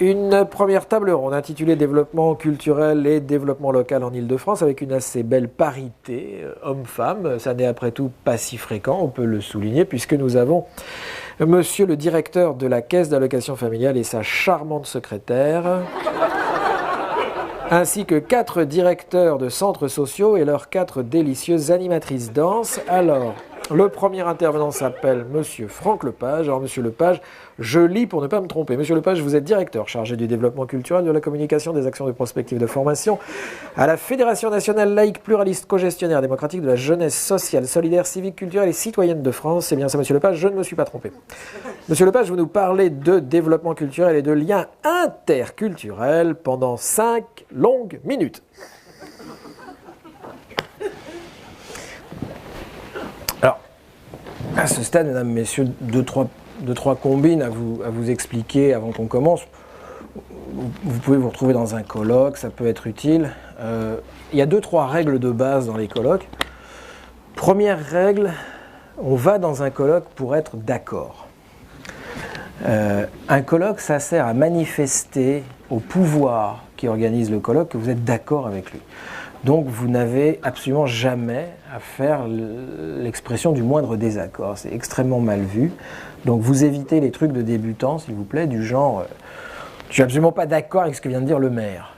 Une première table ronde intitulée Développement culturel et développement local en Ile-de-France avec une assez belle parité homme-femme. Ça n'est après tout pas si fréquent, on peut le souligner, puisque nous avons monsieur le directeur de la Caisse d'allocation familiale et sa charmante secrétaire, ainsi que 4 directeurs de centres sociaux et leurs 4 délicieuses animatrices danse. Alors, le premier intervenant s'appelle Monsieur Franck Lepage. Alors, Monsieur Lepage, je lis pour ne pas me tromper. Monsieur Lepage, vous êtes directeur chargé du développement culturel, de la communication, des actions de prospective de formation à la Fédération nationale laïque, pluraliste, cogestionnaire, démocratique de la jeunesse sociale, solidaire, civique, culturelle et citoyenne de France. C'est bien ça, Monsieur Lepage, je ne me suis pas trompé. Monsieur Lepage, vous nous parlez de développement culturel et de liens interculturels pendant 5 longues minutes. Alors, à ce stade, mesdames, messieurs, deux, trois combines à vous expliquer avant qu'on commence. Vous pouvez vous retrouver dans un colloque, ça peut être utile. Il y a 2-3 règles de base dans les colloques. Première règle, on va dans un colloque pour être d'accord. Un colloque, ça sert à manifester au pouvoir qui organise le colloque que vous êtes d'accord avec lui. Donc vous n'avez absolument jamais à faire l'expression du moindre désaccord. C'est extrêmement mal vu. Donc vous évitez les trucs de débutants, s'il vous plaît, du genre « je suis absolument pas d'accord avec ce que vient de dire le maire ».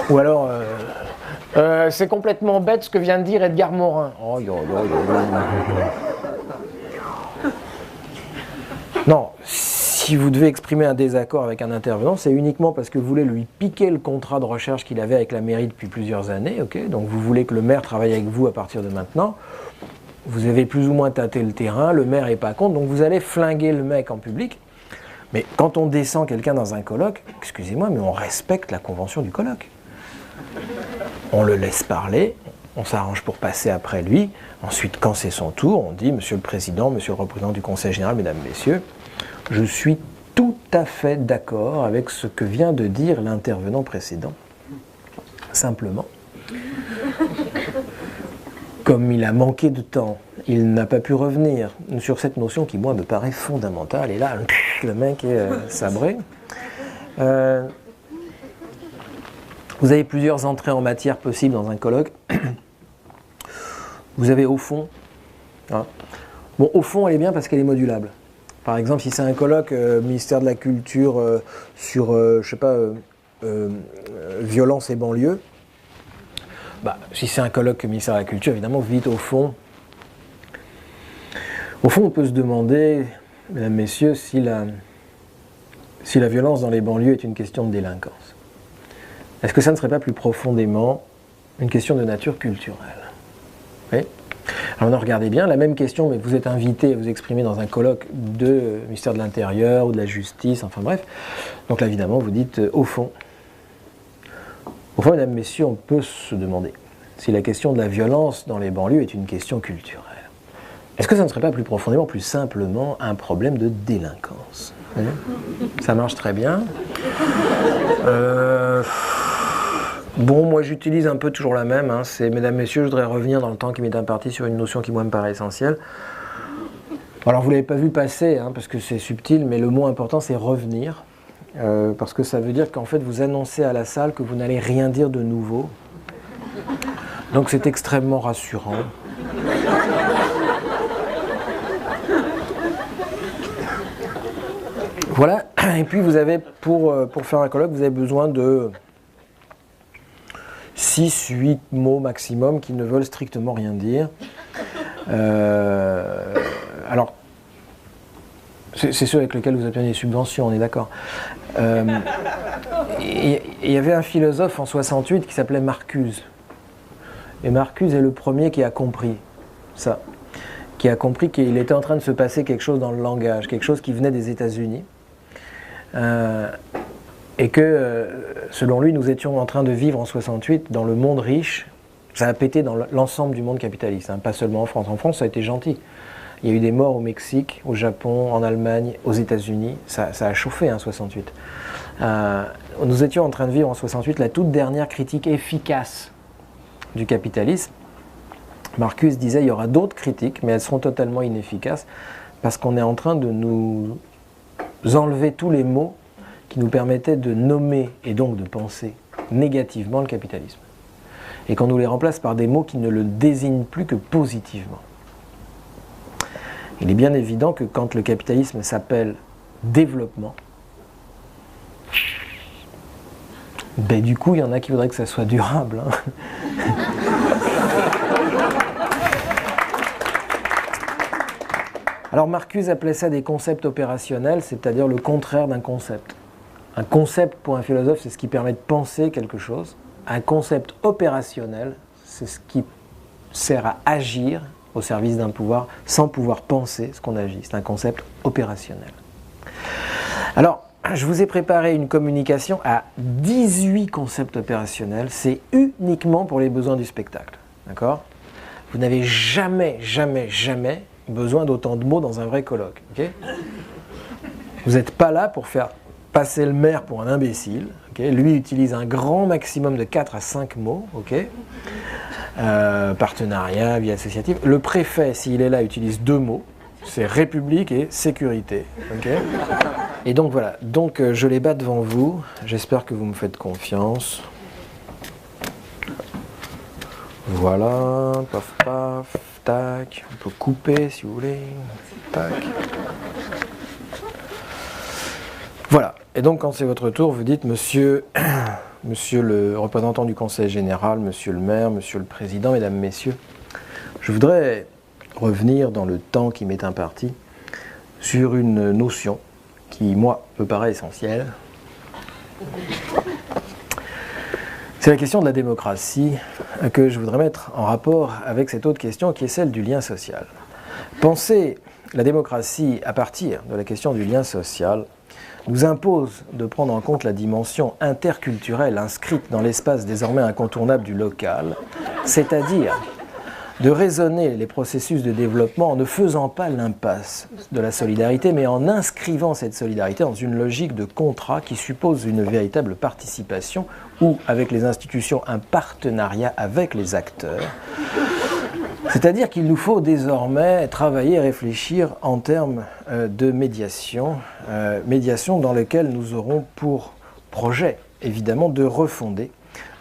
Ou alors c'est complètement bête ce que vient de dire Edgar Morin. Oh, non, si vous devez exprimer un désaccord avec un intervenant, c'est uniquement parce que vous voulez lui piquer le contrat de recherche qu'il avait avec la mairie depuis plusieurs années. Okay, donc vous voulez que le maire travaille avec vous à partir de maintenant. Vous avez plus ou moins tâté le terrain, le maire n'est pas contre, donc vous allez flinguer le mec en public. Mais quand on descend quelqu'un dans un colloque, excusez-moi, mais on respecte la convention du colloque. On le laisse parler, on s'arrange pour passer après lui. Ensuite, quand c'est son tour, on dit « Monsieur le Président, Monsieur le représentant du Conseil général, Mesdames, Messieurs, je suis tout à fait d'accord avec ce que vient de dire l'intervenant précédent. Simplement, comme il a manqué de temps, il n'a pas pu revenir sur cette notion qui, moi, me paraît fondamentale. » Et là, le mec est sabré. Vous avez plusieurs entrées en matière possibles dans un colloque. Vous avez au fond. Hein. Bon, au fond, elle est bien parce qu'elle est modulable. Par exemple, si c'est un colloque ministère de la Culture sur, je sais pas, violence et banlieue, bah, si c'est un colloque ministère de la Culture, évidemment, vite au fond. Au fond, on peut se demander, mesdames, messieurs, si la violence dans les banlieues est une question de délinquance. Est-ce que ça ne serait pas plus profondément une question de nature culturelle? Oui. Alors regardez bien, la même question, mais vous êtes invité à vous exprimer dans un colloque de ministère de l'Intérieur ou de la Justice, enfin bref. Donc là, évidemment, vous dites au fond. Au fond, mesdames, messieurs, on peut se demander si la question de la violence dans les banlieues est une question culturelle. Est-ce que ça ne serait pas plus profondément, plus simplement, un problème de délinquance? Oui. Ça marche très bien. Bon, moi j'utilise un peu toujours la même, hein. C'est, mesdames, messieurs, je voudrais revenir dans le temps qui m'est imparti sur une notion qui moi me paraît essentielle. Alors vous ne l'avez pas vu passer, hein, parce que c'est subtil, mais le mot important c'est revenir, parce que ça veut dire qu'en fait vous annoncez à la salle que vous n'allez rien dire de nouveau. Donc c'est extrêmement rassurant. Voilà, et puis vous avez, pour faire un colloque, vous avez besoin de 6-8 mots maximum qui ne veulent strictement rien dire. Alors, c'est ceux avec lesquels vous obtenez des subventions, on est d'accord. Il y avait un philosophe en 68 qui s'appelait Marcuse. Et Marcuse est le premier qui a compris ça. Qui a compris qu'il était en train de se passer quelque chose dans le langage, quelque chose qui venait des États-Unis. Et que, selon lui, nous étions en train de vivre en 68 dans le monde riche. Ça a pété dans l'ensemble du monde capitaliste, hein, pas seulement en France. En France, ça a été gentil. Il y a eu des morts au Mexique, au Japon, en Allemagne, aux États-Unis. Ça a chauffé, hein, 68. Nous étions en train de vivre en 68 la toute dernière critique efficace du capitalisme. Marcuse disait il y aura d'autres critiques, mais elles seront totalement inefficaces parce qu'on est en train de nous enlever tous les mots qui nous permettaient de nommer et donc de penser négativement le capitalisme. Et qu'on nous les remplace par des mots qui ne le désignent plus que positivement. Il est bien évident que quand le capitalisme s'appelle développement, ben du coup il y en a qui voudraient que ça soit durable. Alors Marcuse appelait ça des concepts opérationnels, c'est-à-dire le contraire d'un concept. Un concept pour un philosophe, c'est ce qui permet de penser quelque chose. Un concept opérationnel, c'est ce qui sert à agir au service d'un pouvoir sans pouvoir penser ce qu'on agit. C'est un concept opérationnel. Alors, je vous ai préparé une communication à 18 concepts opérationnels. C'est uniquement pour les besoins du spectacle. D'accord ? Vous n'avez jamais besoin d'autant de mots dans un vrai colloque. Okay ? Vous n'êtes pas là pour faire passer le maire pour un imbécile. Okay ? Lui utilise un grand maximum de 4 à 5 mots. Okay ? Partenariat, vie associative. Le préfet, s'il est là, utilise 2 mots. C'est République et sécurité. Okay ? Et donc voilà. Donc je les bats devant vous. J'espère que vous me faites confiance. Voilà. Paf, paf. Tac. On peut couper si vous voulez. Tac. Voilà. Et donc quand c'est votre tour, vous dites monsieur le représentant du Conseil général, monsieur le maire, monsieur le président, mesdames, messieurs, je voudrais revenir dans le temps qui m'est imparti sur une notion qui, moi, me paraît essentielle. C'est la question de la démocratie que je voudrais mettre en rapport avec cette autre question qui est celle du lien social. Penser la démocratie à partir de la question du lien social nous impose de prendre en compte la dimension interculturelle inscrite dans l'espace désormais incontournable du local, c'est-à-dire de raisonner les processus de développement en ne faisant pas l'impasse de la solidarité, mais en inscrivant cette solidarité dans une logique de contrat qui suppose une véritable participation ou, avec les institutions, un partenariat avec les acteurs. C'est-à-dire qu'il nous faut désormais travailler et réfléchir en termes de médiation dans laquelle nous aurons pour projet, évidemment, de refonder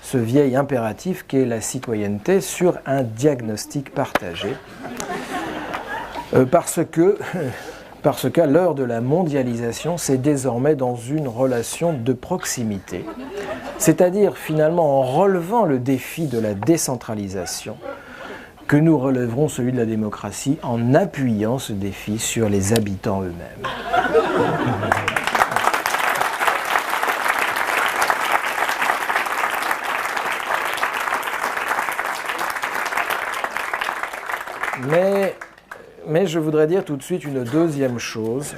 ce vieil impératif qu'est la citoyenneté sur un diagnostic partagé. Parce qu'à l'heure de la mondialisation, c'est désormais dans une relation de proximité. C'est-à-dire, finalement, en relevant le défi de la décentralisation, que nous relèverons celui de la démocratie en appuyant ce défi sur les habitants eux-mêmes. Mais je voudrais dire tout de suite une deuxième chose.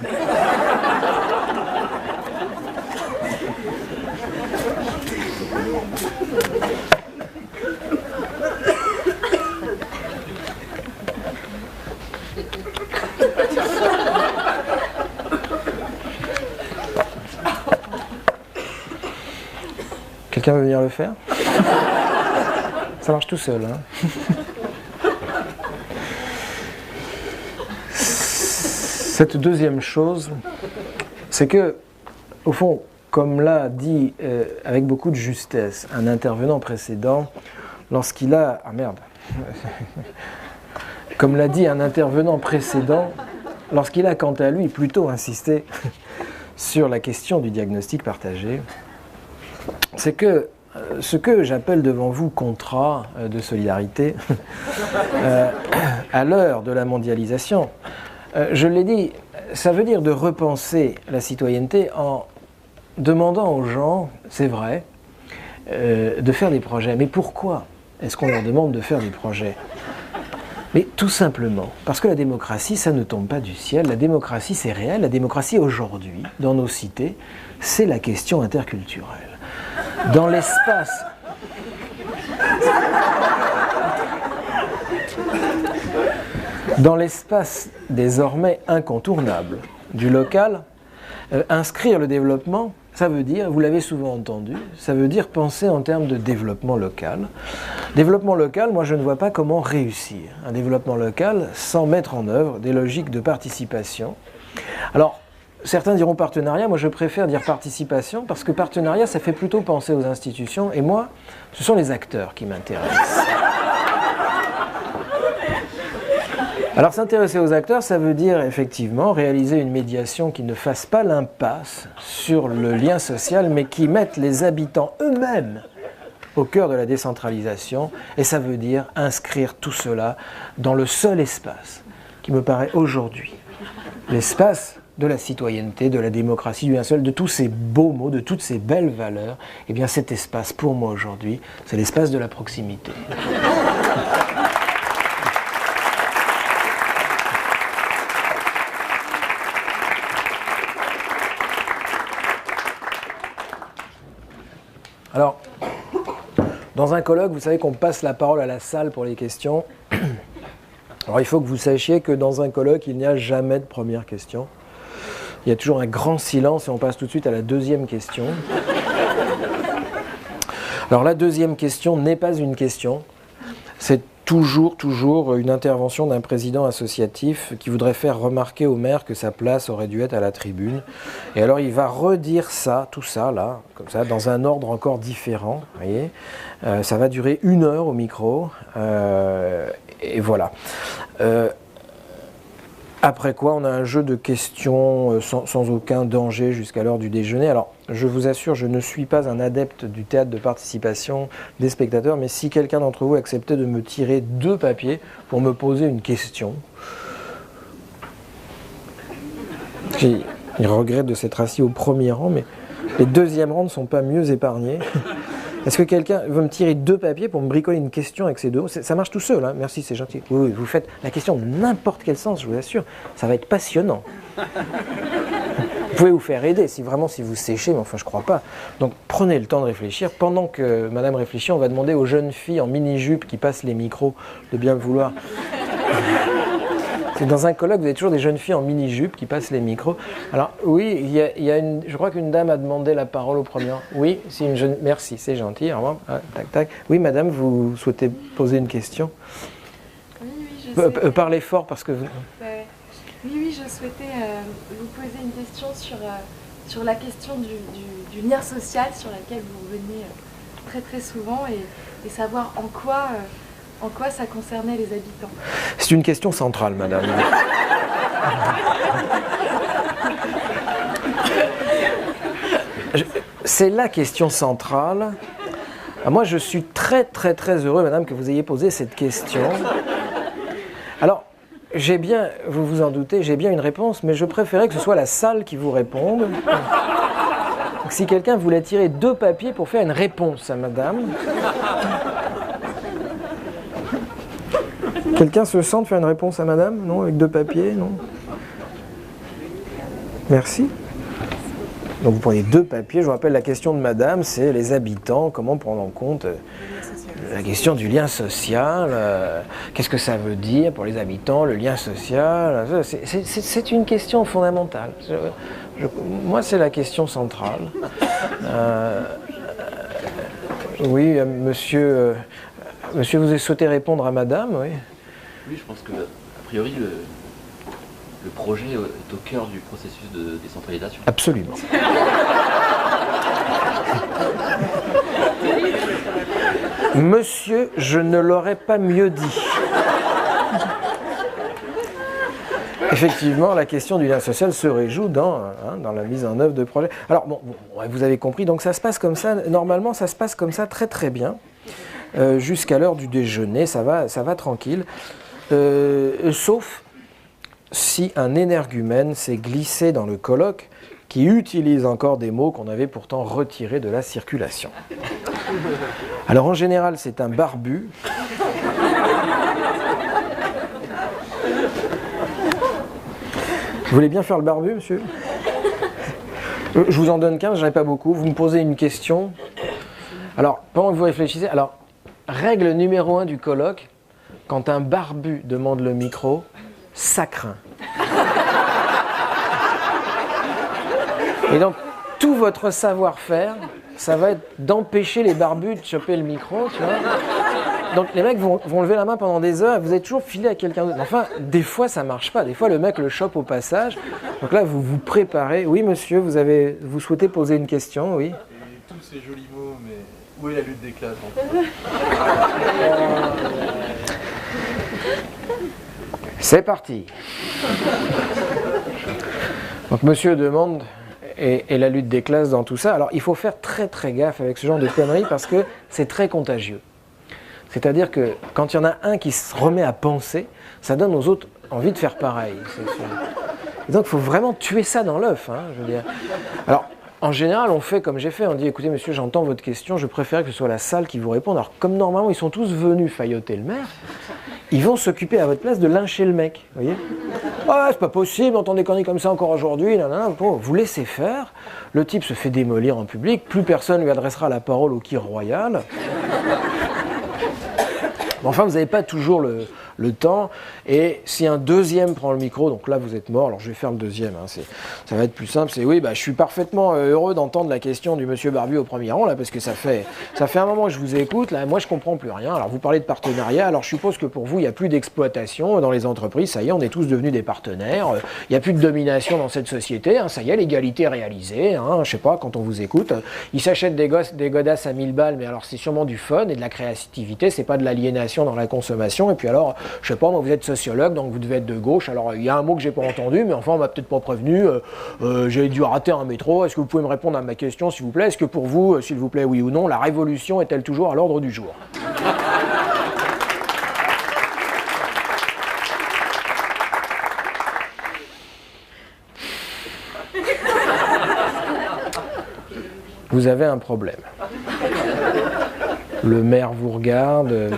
Quelqu'un veut venir le faire ? Ça marche tout seul, hein ? Cette deuxième chose, c'est que, au fond, comme l'a dit avec beaucoup de justesse un intervenant précédent, lorsqu'il a... Ah merde. Comme l'a dit un intervenant précédent, lorsqu'il a quant à lui plutôt insisté sur la question du diagnostic partagé, c'est que ce que j'appelle devant vous contrat de solidarité, à l'heure de la mondialisation, je l'ai dit, ça veut dire de repenser la citoyenneté en demandant aux gens, c'est vrai, de faire des projets. Mais pourquoi est-ce qu'on leur demande de faire des projets ? Mais tout simplement, parce que la démocratie, ça ne tombe pas du ciel. La démocratie, c'est réel. La démocratie, aujourd'hui, dans nos cités, c'est la question interculturelle. Dans l'espace... Dans l'espace désormais incontournable du local, inscrire le développement, ça veut dire, vous l'avez souvent entendu, ça veut dire penser en termes de développement local. Développement local, moi je ne vois pas comment réussir un développement local sans mettre en œuvre des logiques de participation. Alors, certains diront partenariat, moi je préfère dire participation parce que partenariat ça fait plutôt penser aux institutions et moi, ce sont les acteurs qui m'intéressent. Alors s'intéresser aux acteurs, ça veut dire effectivement réaliser une médiation qui ne fasse pas l'impasse sur le lien social, mais qui mette les habitants eux-mêmes au cœur de la décentralisation. Et ça veut dire inscrire tout cela dans le seul espace qui me paraît aujourd'hui l'espace de la citoyenneté, de la démocratie, du lien social, de tous ces beaux mots, de toutes ces belles valeurs. Eh bien cet espace, pour moi aujourd'hui, c'est l'espace de la proximité. Alors, dans un colloque, vous savez qu'on passe la parole à la salle pour les questions. Alors, il faut que vous sachiez que dans un colloque, il n'y a jamais de première question. Il y a toujours un grand silence et on passe tout de suite à la deuxième question. Alors, la deuxième question n'est pas une question. C'est toujours une intervention d'un président associatif qui voudrait faire remarquer au maire que sa place aurait dû être à la tribune. Et alors il va redire ça, tout ça là, comme ça, dans un ordre encore différent. Vous voyez, ça va durer 1 heure au micro. Et voilà. Après quoi, on a un jeu de questions sans aucun danger jusqu'à l'heure du déjeuner. Alors, je vous assure, je ne suis pas un adepte du théâtre de participation des spectateurs, mais si quelqu'un d'entre vous acceptait de me tirer 2 papiers pour me poser une question, il regrette de s'être assis au premier rang, mais les deuxièmes rangs ne sont pas mieux épargnés. Est-ce que quelqu'un veut me tirer 2 papiers pour me bricoler une question avec ces 2 mots? Ça marche tout seul, hein. Merci, c'est gentil. Oui, vous faites la question de n'importe quel sens, je vous assure. Ça va être passionnant. Vous pouvez vous faire aider si vous séchez, mais enfin je crois pas. Donc prenez le temps de réfléchir. Pendant que madame réfléchit, on va demander aux jeunes filles en mini-jupe qui passent les micros de bien vouloir. Dans un colloque, vous avez toujours des jeunes filles en mini-jupe qui passent les micros. Alors oui, je crois qu'une dame a demandé la parole au premier rang. Oui, c'est une jeune. Merci, c'est gentil. Au revoir. Ah, tac, tac. Oui, madame, vous souhaitez poser une question? Oui, je souhaitais... Parlez fort parce que vous... Oui, je souhaitais vous poser une question sur la question du lien social sur laquelle vous revenez très très souvent et savoir en quoi ça concernait les habitants. C'est une question centrale, madame. C'est la question centrale. Moi, je suis très heureux, madame, que vous ayez posé cette question. Alors, vous vous en doutez, j'ai bien une réponse, mais je préférais que ce soit la salle qui vous réponde. Donc, si quelqu'un voulait tirer 2 papiers pour faire une réponse à madame... Quelqu'un se sent de faire une réponse à madame? Non, avec 2 papiers? Non. Merci. Donc vous prenez 2 papiers. Je vous rappelle, la question de madame, c'est les habitants, comment prendre en compte la question du lien social, qu'est-ce que ça veut dire pour les habitants, le lien social. C'est une question fondamentale. Moi, c'est la question centrale. Oui, monsieur, vous souhaitez répondre à madame, oui? Oui, je pense que, a priori, le projet est au cœur du processus de décentralisation. Absolument. Monsieur, je ne l'aurais pas mieux dit. Effectivement, la question du lien social se réjoue dans la mise en œuvre de projets. Alors, bon, vous avez compris, donc ça se passe comme ça, normalement ça se passe comme ça très bien, jusqu'à l'heure du déjeuner, ça va tranquille. Sauf si un énergumène s'est glissé dans le colloque qui utilise encore des mots qu'on avait pourtant retirés de la circulation. Alors en général, c'est un barbu. Vous voulez bien faire le barbu, monsieur? Je vous en donne 15, j'en ai pas beaucoup. Vous me posez une question. Alors, pendant que vous réfléchissez, alors, règle numéro 1 du colloque, quand un barbu demande le micro, ça craint. Et donc, tout votre savoir-faire, ça va être d'empêcher les barbus de choper le micro, tu vois. Donc les mecs vont lever la main pendant des heures et vous êtes toujours filé à quelqu'un d'autre. Enfin, des fois ça marche pas. Des fois le mec le chope au passage. Donc là vous vous préparez. Oui monsieur, vous souhaitez poser une question, oui. Et tous ces jolis mots, mais où est la lutte des classes en fait? C'est parti. Donc monsieur demande et la lutte des classes dans tout ça. Alors il faut faire très très gaffe avec ce genre de conneries parce que c'est très contagieux. C'est-à-dire que quand il y en a un qui se remet à penser, ça donne aux autres envie de faire pareil. Et donc il faut vraiment tuer ça dans l'œuf, hein, je veux dire. Alors en général on fait comme j'ai fait, on dit écoutez monsieur j'entends votre question, je préfère que ce soit la salle qui vous réponde. Alors comme normalement ils sont tous venus failloter le maire, ils vont s'occuper à votre place de lyncher le mec, vous voyez. Ah, c'est pas possible, entendre des conneries comme ça encore aujourd'hui, bon, vous laissez faire, le type se fait démolir en public, plus personne lui adressera la parole au kir royal. Mais enfin, vous n'avez pas toujours le temps, et si un deuxième prend le micro, donc là vous êtes mort, alors je vais faire le deuxième, hein, ça va être plus simple, c'est oui, je suis parfaitement heureux d'entendre la question du monsieur Barbu au premier rang, là, parce que ça fait un moment que je vous écoute, là, moi je comprends plus rien, alors vous parlez de partenariat, alors je suppose que pour vous il n'y a plus d'exploitation dans les entreprises, ça y est, on est tous devenus des partenaires, il n'y a plus de domination dans cette société, hein, ça y est, l'égalité est réalisée, hein, je sais pas, quand on vous écoute, ils s'achètent des godasses à 1000 balles, mais alors c'est sûrement du fun et de la créativité, c'est pas de l'aliénation dans la consommation, et puis alors, je sais pas, moi vous êtes sociologue, donc vous devez être de gauche, alors il y a un mot que j'ai pas entendu, mais enfin on m'a peut-être pas prévenu, j'ai dû rater un métro, est-ce que vous pouvez me répondre à ma question s'il vous plaît, est-ce que pour vous, s'il vous plaît, oui ou non, la révolution est-elle toujours à l'ordre du jour? Vous avez un problème. Le maire vous regarde,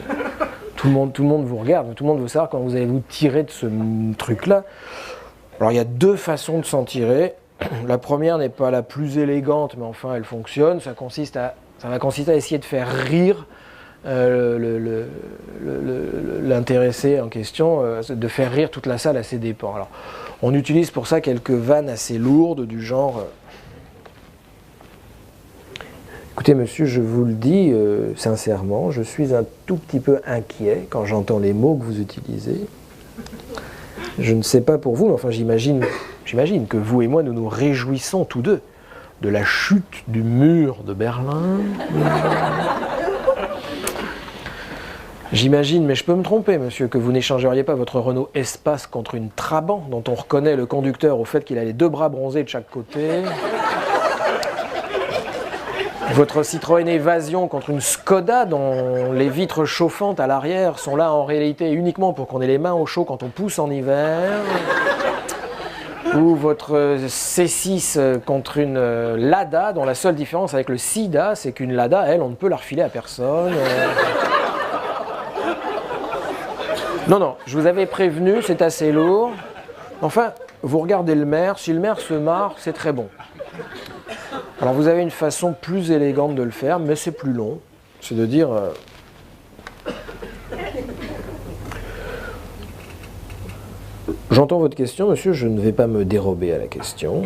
tout le monde vous regarde, tout le monde veut savoir quand vous allez vous tirer de ce truc-là. Alors il y a deux façons de s'en tirer. La première n'est pas la plus élégante, mais enfin elle fonctionne. Ça va consister à essayer de faire rire l'intéressé en question, de faire rire toute la salle à ses dépens. Alors on utilise pour ça quelques vannes assez lourdes du genre... Écoutez monsieur, je vous le dis sincèrement, je suis un tout petit peu inquiet quand j'entends les mots que vous utilisez. Je ne sais pas pour vous, mais enfin j'imagine que vous et moi nous nous réjouissons tous deux de la chute du mur de Berlin. J'imagine, mais je peux me tromper monsieur, que vous n'échangeriez pas votre Renault Espace contre une Trabant dont on reconnaît le conducteur au fait qu'il a les deux bras bronzés de chaque côté. Votre Citroën Évasion contre une Skoda dont les vitres chauffantes à l'arrière sont là en réalité uniquement pour qu'on ait les mains au chaud quand on pousse en hiver. Ou votre C6 contre une Lada dont la seule différence avec le Sida, c'est qu'une Lada, elle, on ne peut la refiler à personne. Non, je vous avais prévenu, c'est assez lourd. Enfin, vous regardez le maire, si le maire se marre, c'est très bon. Alors vous avez une façon plus élégante de le faire, mais c'est plus long. C'est de dire... J'entends votre question, monsieur, je ne vais pas me dérober à la question.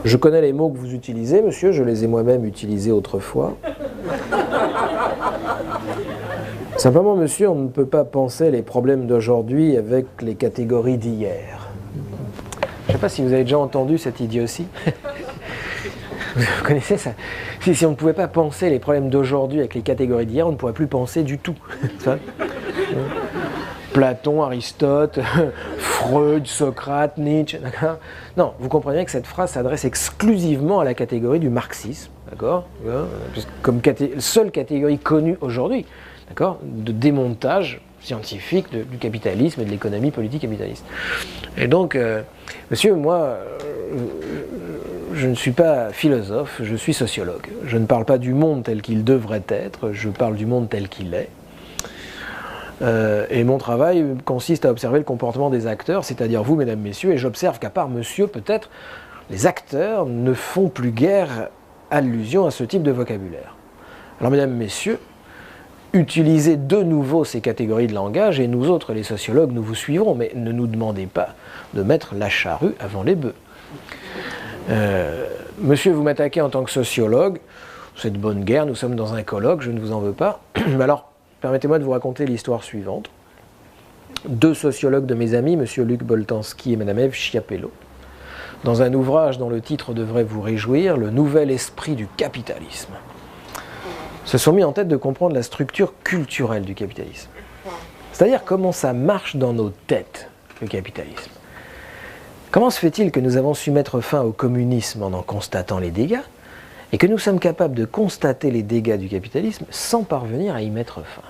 Je connais les mots que vous utilisez, monsieur, je les ai moi-même utilisés autrefois. Simplement, monsieur, on ne peut pas penser les problèmes d'aujourd'hui avec les catégories d'hier. Je ne sais pas si vous avez déjà entendu cette idiotie. Vous connaissez ça? Si on ne pouvait pas penser les problèmes d'aujourd'hui avec les catégories d'hier, on ne pourrait plus penser du tout. Platon, Aristote, Freud, Socrate, Nietzsche, d'accord? Non, vous comprenez bien que cette phrase s'adresse exclusivement à la catégorie du marxisme, d'accord? Comme seule catégorie connue aujourd'hui, d'accord? De démontage scientifique du capitalisme et de l'économie politique capitaliste. Et donc, monsieur, moi, je ne suis pas philosophe, je suis sociologue. Je ne parle pas du monde tel qu'il devrait être, je parle du monde tel qu'il est. Et mon travail consiste à observer le comportement des acteurs, c'est-à-dire vous, mesdames, messieurs, et j'observe qu'à part monsieur, peut-être, les acteurs ne font plus guère allusion à ce type de vocabulaire. Alors, mesdames, messieurs, utilisez de nouveau ces catégories de langage et nous autres, les sociologues, nous vous suivrons, mais ne nous demandez pas de mettre la charrue avant les bœufs. Monsieur, vous m'attaquez en tant que sociologue, c'est de bonne guerre, nous sommes dans un colloque, je ne vous en veux pas. Alors, permettez-moi de vous raconter l'histoire suivante. Deux sociologues de mes amis, monsieur Luc Boltanski et madame Ève Chiapello, dans un ouvrage dont le titre devrait vous réjouir, Le nouvel esprit du capitalisme, se sont mis en tête de comprendre la structure culturelle du capitalisme. C'est-à-dire comment ça marche dans nos têtes, le capitalisme. Comment se fait-il que nous avons su mettre fin au communisme en constatant les dégâts, et que nous sommes capables de constater les dégâts du capitalisme sans parvenir à y mettre fin?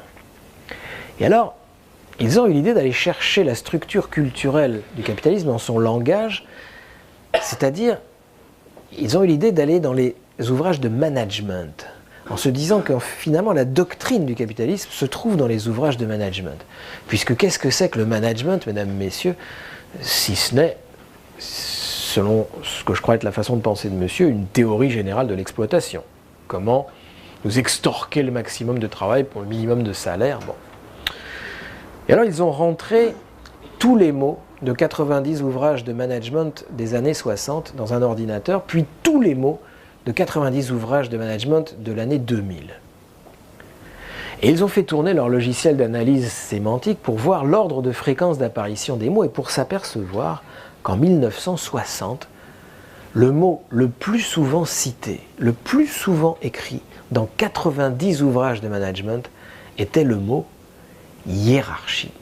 Et alors, ils ont eu l'idée d'aller chercher la structure culturelle du capitalisme dans son langage, c'est-à-dire, ils ont eu l'idée d'aller dans les ouvrages de management, en se disant que finalement la doctrine du capitalisme se trouve dans les ouvrages de management. Puisque qu'est-ce que c'est que le management, mesdames, messieurs, si ce n'est, selon ce que je crois être la façon de penser de monsieur, une théorie générale de l'exploitation. Comment nous extorquer le maximum de travail pour le minimum de salaire. Bon. Et alors ils ont rentré tous les mots de 90 ouvrages de management des années 60 dans un ordinateur, puis tous les mots de 90 ouvrages de management de l'année 2000. Et ils ont fait tourner leur logiciel d'analyse sémantique pour voir l'ordre de fréquence d'apparition des mots et pour s'apercevoir qu'en 1960, le mot le plus souvent cité, le plus souvent écrit dans 90 ouvrages de management était le mot hiérarchie.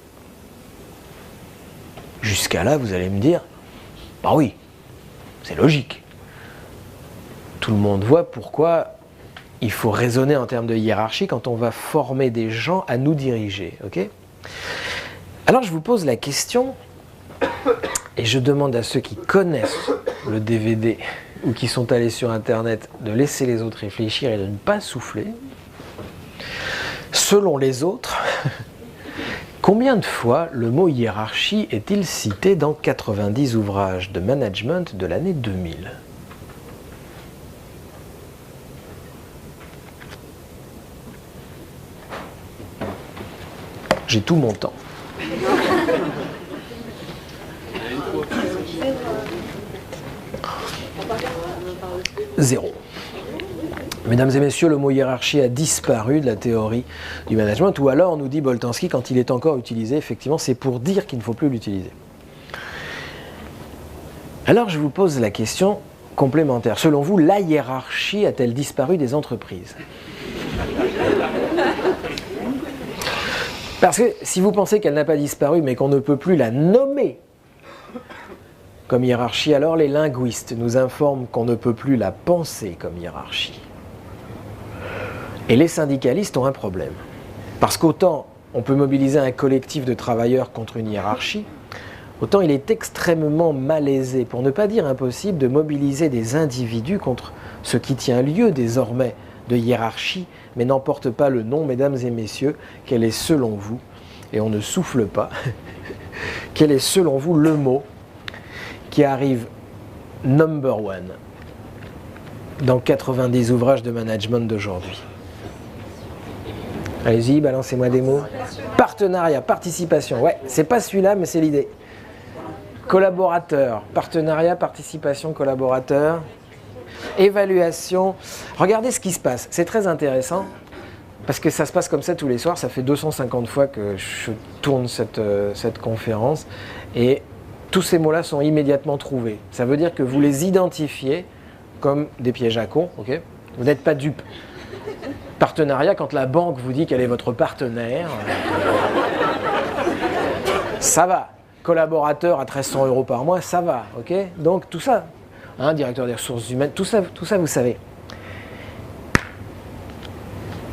Jusqu'à là, vous allez me dire, bah oui, c'est logique. Tout le monde voit pourquoi il faut raisonner en termes de hiérarchie quand on va former des gens à nous diriger. Okay ? Alors je vous pose la question, et je demande à ceux qui connaissent le DVD ou qui sont allés sur Internet de laisser les autres réfléchir et de ne pas souffler. Selon les autres, combien de fois le mot hiérarchie est-il cité dans 90 ouvrages de management de l'année 2000 ? J'ai tout mon temps. Zéro. Mesdames et messieurs, le mot hiérarchie a disparu de la théorie du management, ou alors, nous dit Boltanski, quand il est encore utilisé, effectivement, c'est pour dire qu'il ne faut plus l'utiliser. Alors, je vous pose la question complémentaire. Selon vous, la hiérarchie a-t-elle disparu des entreprises ? Parce que si vous pensez qu'elle n'a pas disparu, mais qu'on ne peut plus la nommer comme hiérarchie, alors les linguistes nous informent qu'on ne peut plus la penser comme hiérarchie. Et les syndicalistes ont un problème. Parce qu'autant on peut mobiliser un collectif de travailleurs contre une hiérarchie, autant il est extrêmement malaisé, pour ne pas dire impossible, de mobiliser des individus contre ce qui tient lieu désormais de hiérarchie, mais n'emporte pas le nom, mesdames et messieurs, quel est selon vous, et on ne souffle pas, quel est selon vous le mot qui arrive number one dans 90 ouvrages de management d'aujourd'hui? Allez-y, balancez-moi des mots. Partenariat, participation, ouais, c'est pas celui-là, mais c'est l'idée. Collaborateur, partenariat, participation, collaborateur. Évaluation. Regardez ce qui se passe. C'est très intéressant parce que ça se passe comme ça tous les soirs. Ça fait 250 fois que je tourne cette conférence et tous ces mots-là sont immédiatement trouvés. Ça veut dire que vous les identifiez comme des pièges à cons. Okay ? Vous n'êtes pas dupes. Partenariat, quand la banque vous dit qu'elle est votre partenaire, ça va. Collaborateur à 1 300 € par mois, ça va. Okay ? Donc tout ça. Directeur des ressources humaines, tout ça vous savez.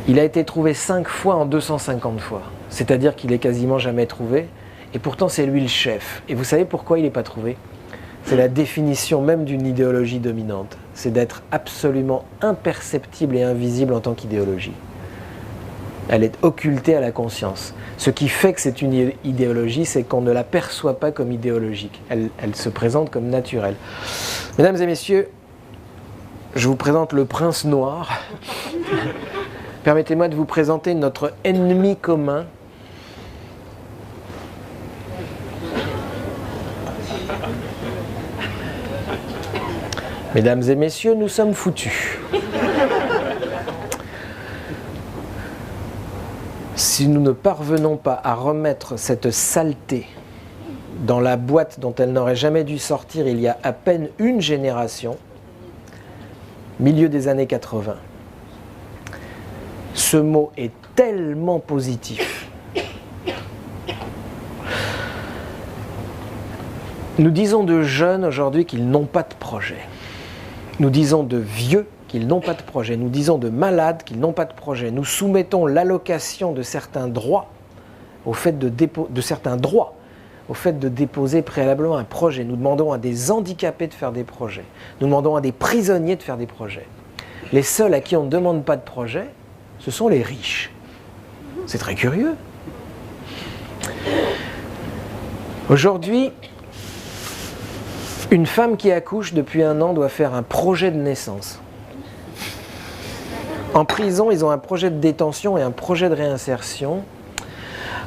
Il a été trouvé 5 fois en 250 fois. C'est-à-dire qu'il est quasiment jamais trouvé. Et pourtant c'est lui le chef. Et vous savez pourquoi il n'est pas trouvé ? C'est la définition même d'une idéologie dominante. C'est d'être absolument imperceptible et invisible en tant qu'idéologie. Elle est occultée à la conscience. Ce qui fait que c'est une idéologie, c'est qu'on ne la perçoit pas comme idéologique. Elle se présente comme naturelle. Mesdames et messieurs, je vous présente le prince noir. Permettez-moi de vous présenter notre ennemi commun. Mesdames et messieurs, nous sommes foutus. Si nous ne parvenons pas à remettre cette saleté dans la boîte dont elle n'aurait jamais dû sortir il y a à peine une génération, milieu des années 80, ce mot est tellement positif. Nous disons de jeunes aujourd'hui qu'ils n'ont pas de projet. Nous disons de vieux qu'ils n'ont pas de projet. Nous disons de malades qu'ils n'ont pas de projet. Nous soumettons l'allocation de certains droits au fait de déposer préalablement un projet. Nous demandons à des handicapés de faire des projets. Nous demandons à des prisonniers de faire des projets. Les seuls à qui on ne demande pas de projet, ce sont les riches. C'est très curieux. Aujourd'hui, une femme qui accouche depuis 1 an doit faire un projet de naissance. En prison, ils ont un projet de détention et un projet de réinsertion.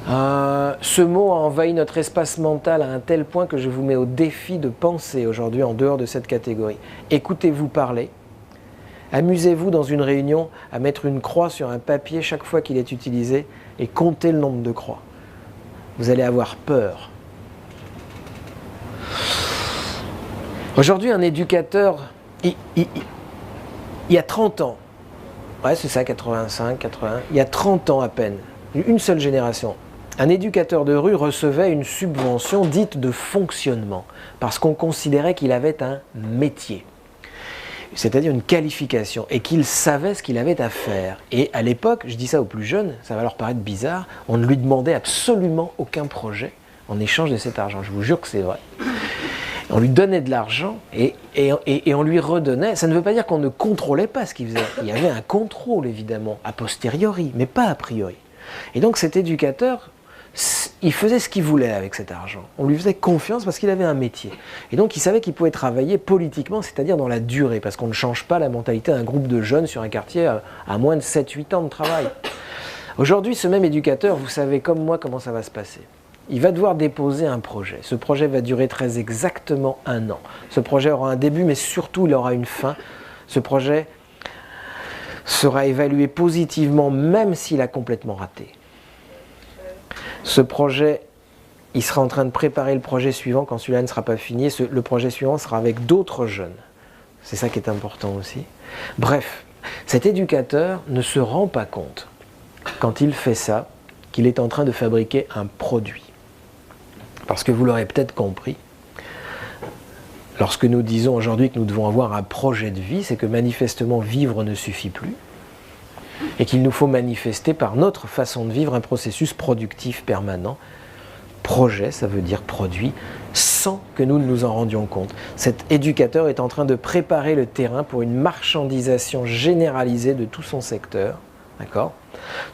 Ce mot a envahi notre espace mental à un tel point que je vous mets au défi de penser aujourd'hui en dehors de cette catégorie. Écoutez-vous parler. Amusez-vous dans une réunion à mettre une croix sur un papier chaque fois qu'il est utilisé et comptez le nombre de croix. Vous allez avoir peur. Aujourd'hui, un éducateur, il y a 30 ans, ouais c'est ça, 85, 81, il y a 30 ans à peine, une seule génération, un éducateur de rue recevait une subvention dite de fonctionnement, parce qu'on considérait qu'il avait un métier, c'est-à-dire une qualification, et qu'il savait ce qu'il avait à faire. Et à l'époque, je dis ça aux plus jeunes, ça va leur paraître bizarre, on ne lui demandait absolument aucun projet en échange de cet argent, je vous jure que c'est vrai. On lui donnait de l'argent et on lui redonnait. Ça ne veut pas dire qu'on ne contrôlait pas ce qu'il faisait. Il y avait un contrôle, évidemment, a posteriori, mais pas a priori. Et donc cet éducateur, il faisait ce qu'il voulait avec cet argent. On lui faisait confiance parce qu'il avait un métier. Et donc il savait qu'il pouvait travailler politiquement, c'est-à-dire dans la durée, parce qu'on ne change pas la mentalité d'un groupe de jeunes sur un quartier à moins de 7-8 ans de travail. Aujourd'hui, ce même éducateur, vous savez comme moi comment ça va se passer. Il va devoir déposer un projet. Ce projet va durer très exactement 1 an. Ce projet aura un début, mais surtout il aura une fin. Ce projet sera évalué positivement, même s'il a complètement raté. Ce projet, il sera en train de préparer le projet suivant quand celui-là ne sera pas fini. Le projet suivant sera avec d'autres jeunes. C'est ça qui est important aussi. Bref, cet éducateur ne se rend pas compte, quand il fait ça, qu'il est en train de fabriquer un produit. Parce que vous l'aurez peut-être compris, lorsque nous disons aujourd'hui que nous devons avoir un projet de vie, c'est que manifestement vivre ne suffit plus et qu'il nous faut manifester par notre façon de vivre un processus productif permanent. Projet, ça veut dire produit, sans que nous ne nous en rendions compte. Cet éducateur est en train de préparer le terrain pour une marchandisation généralisée de tout son secteur. D'accord ?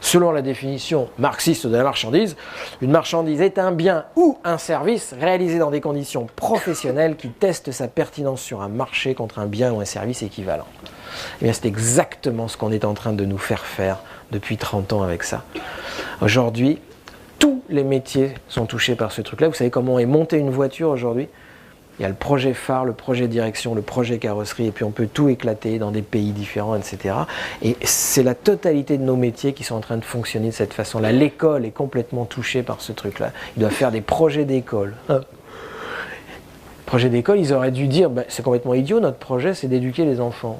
Selon la définition marxiste de la marchandise, une marchandise est un bien ou un service réalisé dans des conditions professionnelles qui testent sa pertinence sur un marché contre un bien ou un service équivalent. Et bien c'est exactement ce qu'on est en train de nous faire faire depuis 30 ans avec ça. Aujourd'hui, tous les métiers sont touchés par ce truc-là. Vous savez comment est montée une voiture aujourd'hui ? Il y a le projet phare, le projet direction, le projet carrosserie, et puis on peut tout éclater dans des pays différents, etc. Et c'est la totalité de nos métiers qui sont en train de fonctionner de cette façon-là. L'école est complètement touchée par ce truc-là. Ils doivent faire des projets d'école. Projets d'école, ils auraient dû dire, c'est complètement idiot, notre projet, c'est d'éduquer les enfants.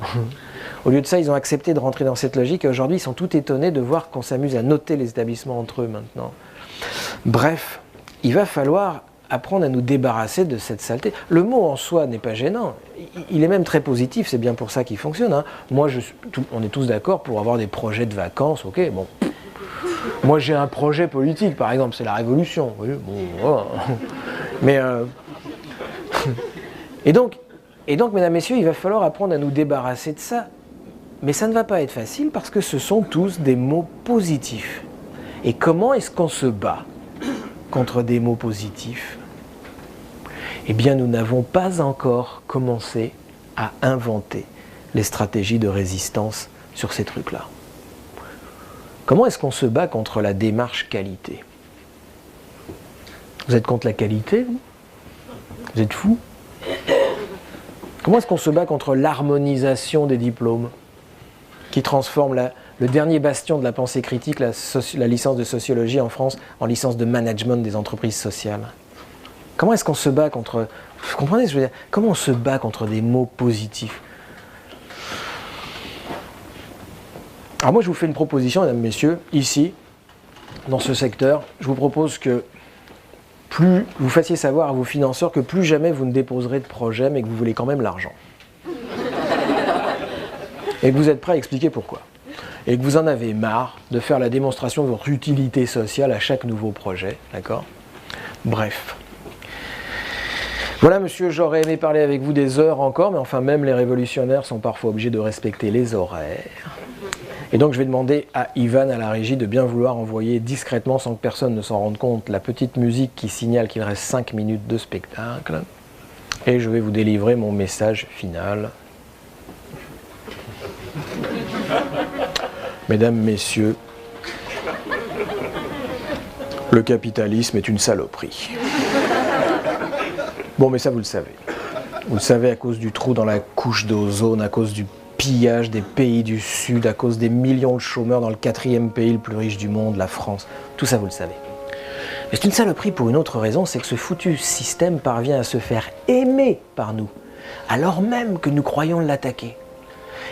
Au lieu de ça, ils ont accepté de rentrer dans cette logique, et aujourd'hui, ils sont tout étonnés de voir qu'on s'amuse à noter les établissements entre eux maintenant. Bref, il va falloir apprendre à nous débarrasser de cette saleté. Le mot en soi n'est pas gênant, il est même très positif, c'est bien pour ça qu'il fonctionne. Hein. Moi, on est tous d'accord pour avoir des projets de vacances, ok, bon. Moi, j'ai un projet politique, par exemple, c'est la Révolution. Oui, bon, voilà. Mais, et donc, mesdames, messieurs, il va falloir apprendre à nous débarrasser de ça. Mais ça ne va pas être facile parce que ce sont tous des mots positifs. Et comment est-ce qu'on se bat contre des mots positifs? Eh bien, nous n'avons pas encore commencé à inventer les stratégies de résistance sur ces trucs-là. Comment est-ce qu'on se bat contre la démarche qualité? Vous êtes contre la qualité, vous? Vous êtes fous? Comment est-ce qu'on se bat contre l'harmonisation des diplômes qui transforme le dernier bastion de la pensée critique, la licence de sociologie en France, en licence de management des entreprises sociales? Comment est-ce qu'on se bat contre... Vous comprenez ce que je veux dire? Comment on se bat contre des mots positifs? Alors moi je vous fais une proposition, mesdames, messieurs, ici, dans ce secteur, je vous propose que plus vous fassiez savoir à vos financeurs que plus jamais vous ne déposerez de projet, mais que vous voulez quand même l'argent. Et que vous êtes prêt à expliquer pourquoi. Et que vous en avez marre de faire la démonstration de votre utilité sociale à chaque nouveau projet, d'accord? Bref. Voilà, monsieur, j'aurais aimé parler avec vous des heures encore, mais enfin, même les révolutionnaires sont parfois obligés de respecter les horaires. Et donc, je vais demander à Ivan, à la régie, de bien vouloir envoyer discrètement, sans que personne ne s'en rende compte, la petite musique qui signale qu'il reste 5 minutes de spectacle. Et je vais vous délivrer mon message final. Mesdames, messieurs, le capitalisme est une saloperie. Bon, mais ça, vous le savez. Vous le savez à cause du trou dans la couche d'ozone, à cause du pillage des pays du Sud, à cause des millions de chômeurs dans le 4e pays le plus riche du monde, la France. Tout ça, vous le savez. Mais c'est une saloperie pour une autre raison, c'est que ce foutu système parvient à se faire aimer par nous, alors même que nous croyons l'attaquer.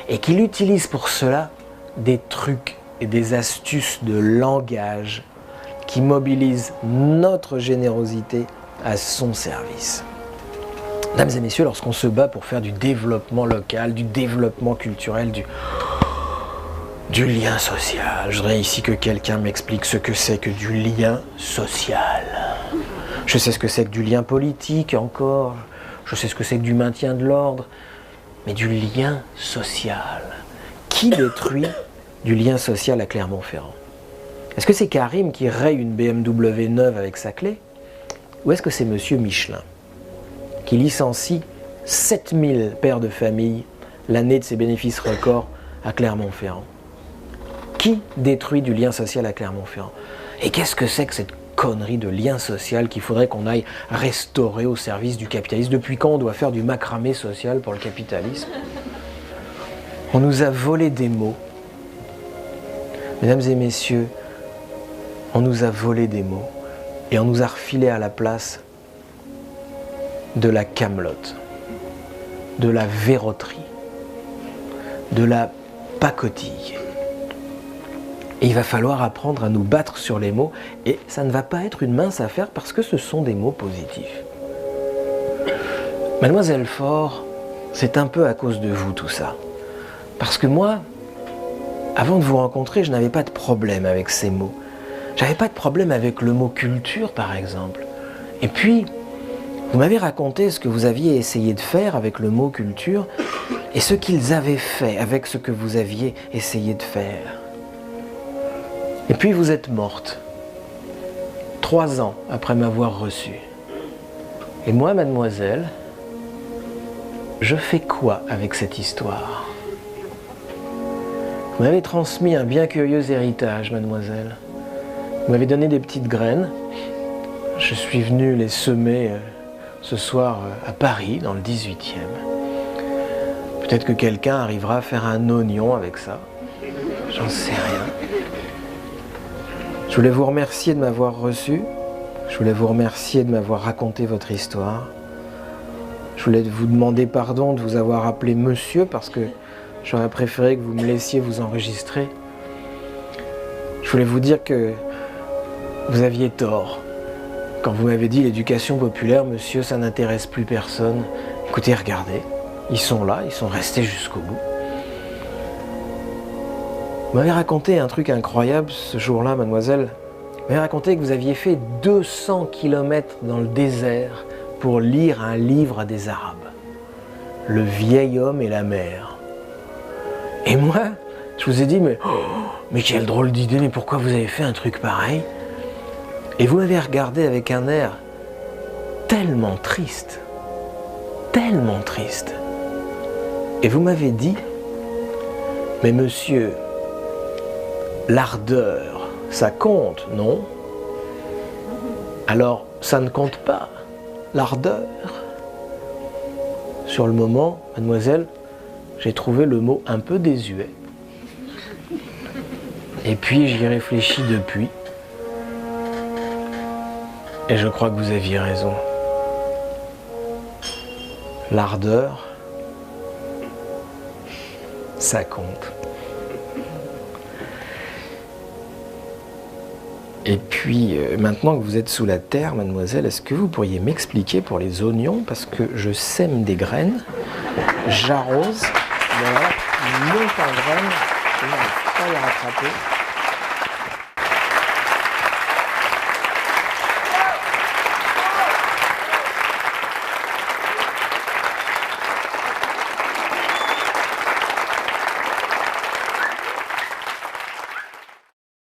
Et qu'il utilise pour cela des trucs et des astuces de langage qui mobilisent notre générosité à son service. Mesdames et messieurs, lorsqu'on se bat pour faire du développement local, du développement culturel, du lien social, je voudrais ici que quelqu'un m'explique ce que c'est que du lien social. Je sais ce que c'est que du lien politique encore, je sais ce que c'est que du maintien de l'ordre, mais du lien social. Qui détruit du lien social à Clermont-Ferrand? Est-ce que c'est Karim qui raye une BMW neuve avec sa clé? Ou est-ce que c'est monsieur Michelin qui licencie 7000 pères de famille l'année de ses bénéfices records à Clermont-Ferrand? Qui détruit du lien social à Clermont-Ferrand? Et qu'est-ce que c'est que cette connerie de lien social qu'il faudrait qu'on aille restaurer au service du capitalisme? Depuis quand on doit faire du macramé social pour le capitalisme? On nous a volé des mots. Mesdames et messieurs, on nous a volé des mots et on nous a refilé à la place de la camelote, de la verroterie, de la pacotille. Et il va falloir apprendre à nous battre sur les mots, et ça ne va pas être une mince affaire parce que ce sont des mots positifs. Mademoiselle Faure, c'est un peu à cause de vous tout ça. Parce que moi, avant de vous rencontrer, je n'avais pas de problème avec ces mots. J'avais pas de problème avec le mot culture, par exemple. Et puis, vous m'avez raconté ce que vous aviez essayé de faire avec le mot culture et ce qu'ils avaient fait avec ce que vous aviez essayé de faire. Et puis vous êtes morte, 3 ans après m'avoir reçue. Et moi, mademoiselle, je fais quoi avec cette histoire? Vous m'avez transmis un bien curieux héritage, mademoiselle. Vous m'avez donné des petites graines. Je suis venu les semer ce soir à Paris, dans le 18e. Peut-être que quelqu'un arrivera à faire un oignon avec ça. J'en sais rien. Je voulais vous remercier de m'avoir reçu. Je voulais vous remercier de m'avoir raconté votre histoire. Je voulais vous demander pardon de vous avoir appelé monsieur parce que j'aurais préféré que vous me laissiez vous enregistrer. Je voulais vous dire que vous aviez tort. Quand vous m'avez dit l'éducation populaire, monsieur, ça n'intéresse plus personne. Écoutez, regardez, ils sont là, ils sont restés jusqu'au bout. Vous m'avez raconté un truc incroyable ce jour-là, mademoiselle. Vous m'avez raconté que vous aviez fait 200 km dans le désert pour lire un livre à des Arabes. Le vieil homme et la mer. Et moi, je vous ai dit, mais quelle drôle d'idée, mais pourquoi vous avez fait un truc pareil? Et vous m'avez regardé avec un air tellement triste. Tellement triste. Et vous m'avez dit, mais monsieur, l'ardeur, ça compte, non? Alors, ça ne compte pas, l'ardeur. Sur le moment, mademoiselle, j'ai trouvé le mot un peu désuet. Et puis j'y réfléchis depuis. Et je crois que vous aviez raison. L'ardeur, ça compte. Et puis, maintenant que vous êtes sous la terre, mademoiselle, est-ce que vous pourriez m'expliquer pour les oignons, parce que je sème des graines, j'arrose, mais alors, ils montent en graines, je n'arrive pas à les rattraper.